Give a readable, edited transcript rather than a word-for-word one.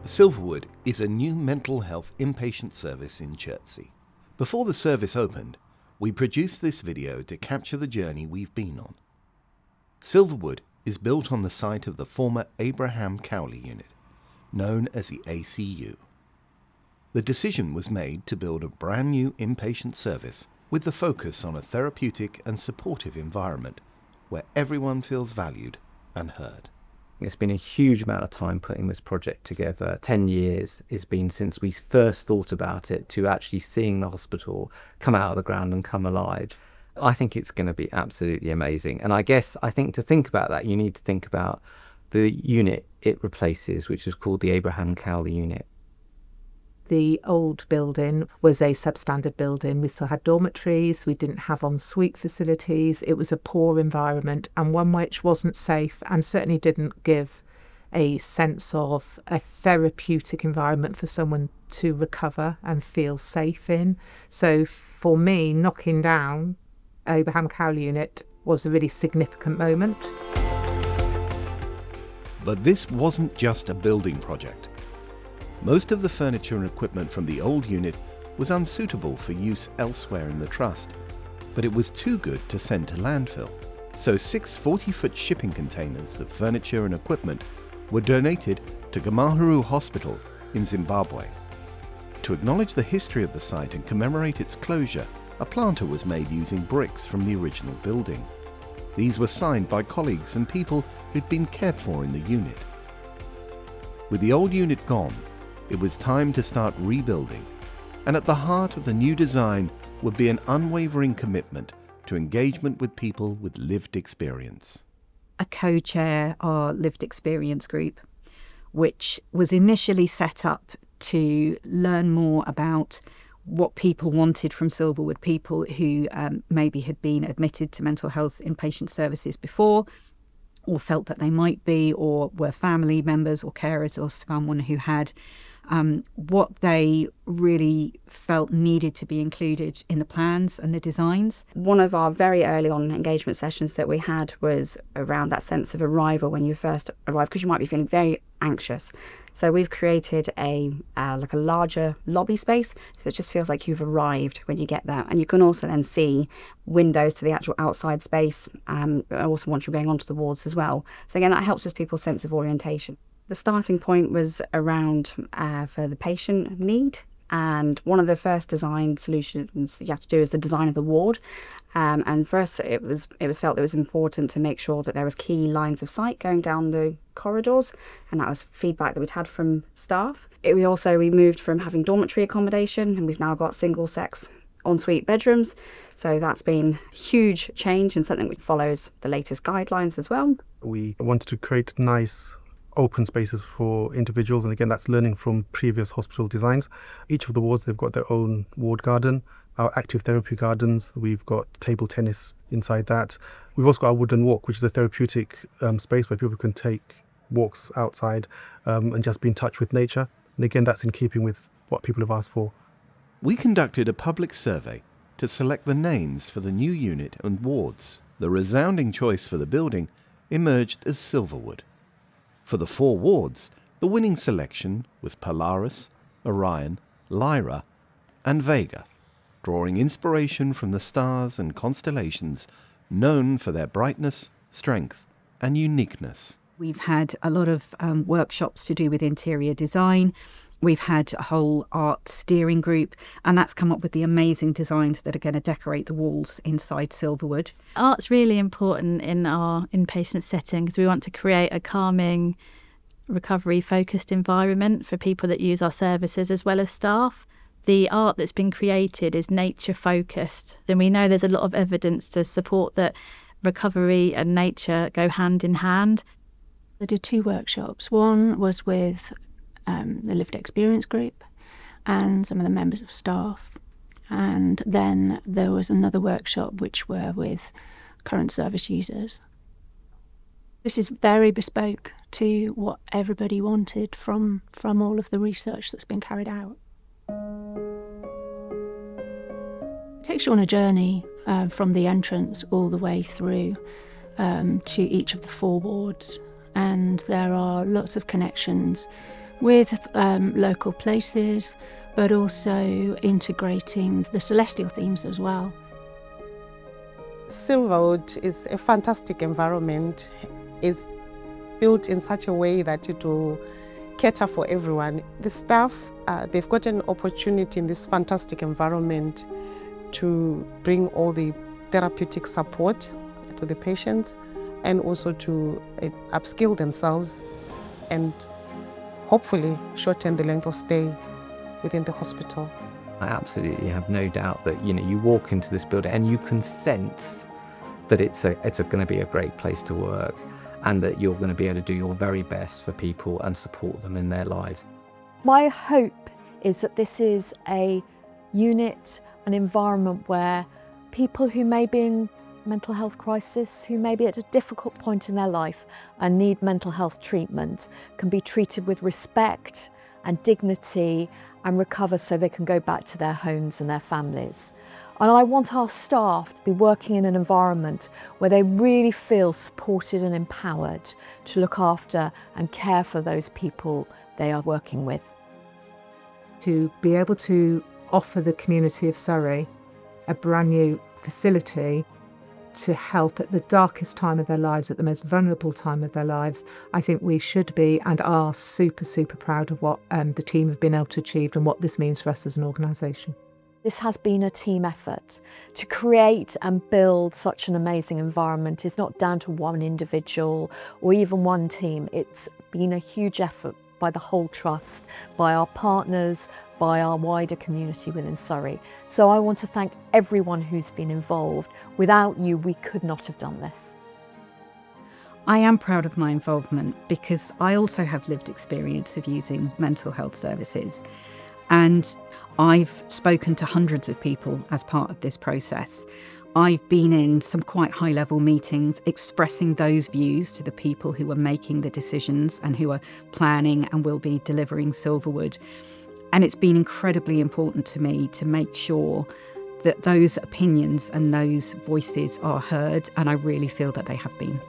Silverwood is a new mental health inpatient service in Chertsey. Before the service opened, we produced this video to capture the journey we've been on. Silverwood is built on the site of the former Abraham Cowley unit, known as the ACU. The decision was made to build a brand new inpatient service with the focus on a therapeutic and supportive environment where everyone feels valued and heard. It's been a huge amount of time putting this project together. 10 years it's been since we first thought about it to actually seeing the hospital come out of the ground and come alive. I think it's going to be absolutely amazing. And I think to think about that, you need to think about the unit it replaces, which is called the Abraham Cowley unit. The old building was a substandard building. We still had dormitories, we didn't have ensuite facilities. It was a poor environment and one which wasn't safe and certainly didn't give a sense of a therapeutic environment for someone to recover and feel safe in. So for me, knocking down Abraham Cowley unit was a really significant moment. But this wasn't just a building project. Most of the furniture and equipment from the old unit was unsuitable for use elsewhere in the trust, but it was too good to send to landfill. So 6 40-foot shipping containers of furniture and equipment were donated to Gamahuru Hospital in Zimbabwe. To acknowledge the history of the site and commemorate its closure, a planter was made using bricks from the original building. These were signed by colleagues and people who'd been cared for in the unit. With the old unit gone, it was time to start rebuilding, and at the heart of the new design would be an unwavering commitment to engagement with people with lived experience. A co-chair our lived experience group, which was initially set up to learn more about what people wanted from Silverwood, people who maybe had been admitted to mental health inpatient services before, or felt that they might be, or were family members or carers or someone who had what they really felt needed to be included in the plans and the designs. One of our very early on engagement sessions that we had was around that sense of arrival when you first arrive, because you might be feeling very anxious. So we've created a larger lobby space, so it just feels like you've arrived when you get there. And you can also then see windows to the actual outside space, also once you're going onto the wards as well. So again, that helps with people's sense of orientation. The starting point was around for the patient need, and one of the first design solutions you have to do is the design of the ward. And for us, it was felt it was important to make sure that there was key lines of sight going down the corridors, and that was feedback that we'd had from staff. We moved from having dormitory accommodation, and we've now got single-sex ensuite bedrooms. So that's been a huge change and something which follows the latest guidelines as well. We wanted to create nice open spaces for individuals, and again that's learning from previous hospital designs. Each of the wards, they've got their own ward garden, our active therapy gardens, we've got table tennis inside that. We've also got our wooden walk, which is a therapeutic space where people can take walks outside and just be in touch with nature, and again that's in keeping with what people have asked for. We conducted a public survey to select the names for the new unit and wards. The resounding choice for the building emerged as Silverwood. For the 4 wards, the winning selection was Polaris, Orion, Lyra, and Vega, drawing inspiration from the stars and constellations known for their brightness, strength, and uniqueness. We've had a lot of workshops to do with interior design. We've had a whole art steering group, and that's come up with the amazing designs that are going to decorate the walls inside Silverwood. Art's really important in our inpatient setting because we want to create a calming, recovery-focused environment for people that use our services as well as staff. The art that's been created is nature-focused, and we know there's a lot of evidence to support that recovery and nature go hand in hand. I did 2 workshops. One was with the lived experience group and some of the members of staff, and then there was another workshop which were with current service users. This is very bespoke to what everybody wanted from all of the research that's been carried out. It takes you on a journey from the entrance all the way through to each of the 4 wards, and there are lots of connections with local places, but also integrating the celestial themes as well. Silverwood is a fantastic environment. It's built in such a way that it will cater for everyone. The staff, they've got an opportunity in this fantastic environment to bring all the therapeutic support to the patients and also to upskill themselves and hopefully shorten the length of stay within the hospital. I absolutely have no doubt that, you walk into this building and you can sense that it's going to be a great place to work, and that you're going to be able to do your very best for people and support them in their lives. My hope is that this is a unit, an environment where people who may be in mental health crisis, who may be at a difficult point in their life and need mental health treatment, can be treated with respect and dignity and recover so they can go back to their homes and their families. And I want our staff to be working in an environment where they really feel supported and empowered to look after and care for those people they are working with. To be able to offer the community of Surrey a brand new facility to help at the darkest time of their lives, at the most vulnerable time of their lives, I think we should be and are super, super proud of what the team have been able to achieve and what this means for us as an organisation. This has been a team effort. To create and build such an amazing environment is not down to one individual or even one team. It's been a huge effort by the whole trust, by our partners, by our wider community within Surrey. So I want to thank everyone who's been involved. Without you, we could not have done this. I am proud of my involvement because I also have lived experience of using mental health services, and I've spoken to hundreds of people as part of this process. I've been in some quite high-level meetings expressing those views to the people who are making the decisions and who are planning and will be delivering Silverwood. And it's been incredibly important to me to make sure that those opinions and those voices are heard, and I really feel that they have been.